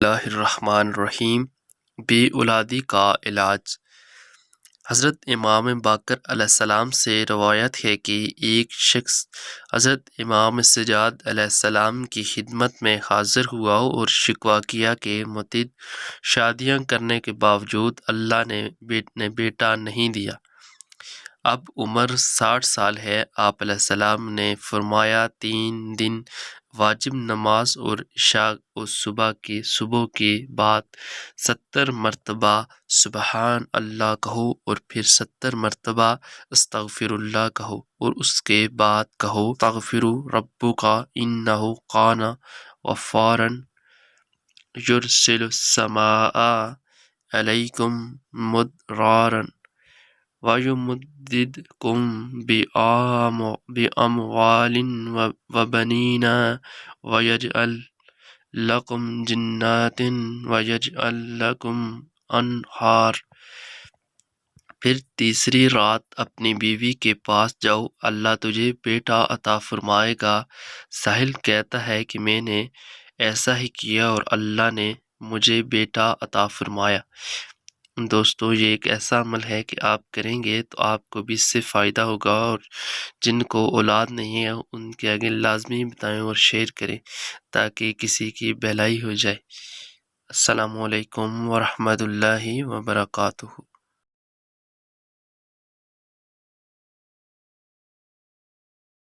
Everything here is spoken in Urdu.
اللہ الرحمن الرحیم۔ بے اولادی کا علاج۔ حضرت امام باقر علیہ السلام سے روایت ہے کہ ایک شخص حضرت امام سجاد علیہ السلام کی خدمت میں حاضر ہوا اور شکوہ کیا کہ متعدد شادیاں کرنے کے باوجود اللہ نے بیٹا نہیں دیا۔ اب عمر 60 سال ہے۔ آپ علیہ السلام نے فرمایا 3 دن واجب نماز اور عشاء و صبح کے بعد 70 مرتبہ سبحان اللہ کہو اور پھر 70 مرتبہ استغفر اللہ کہو اور اس کے بعد کہو استغفروا ربک انہ کان غفارا یرسل السماء علیکم مدرارا وَيُمْدِدْكُمْ بِأَمْوَالٍ وَبَنِينَ وَيَجْعَلْ لَكُمْ جَنَّاتٍ وَيَجْعَلْ لَكُمْ أَنْهَارًا۔ پھر تیسری رات اپنی بیوی کے پاس جاؤ، اللہ تجھے بیٹا عطا فرمائے گا۔ ساحل کہتا ہے کہ میں نے ایسا ہی کیا اور اللہ نے مجھے بیٹا عطا فرمایا۔ دوستو، یہ ایک ایسا عمل ہے کہ آپ کریں گے تو آپ کو بھی اس سے فائدہ ہوگا، اور جن کو اولاد نہیں ہے ان کے آگے لازمی بتائیں اور شیئر کریں تاکہ کسی کی بھلائی ہو جائے۔ السلام علیکم ورحمۃ اللہ وبرکاتہ۔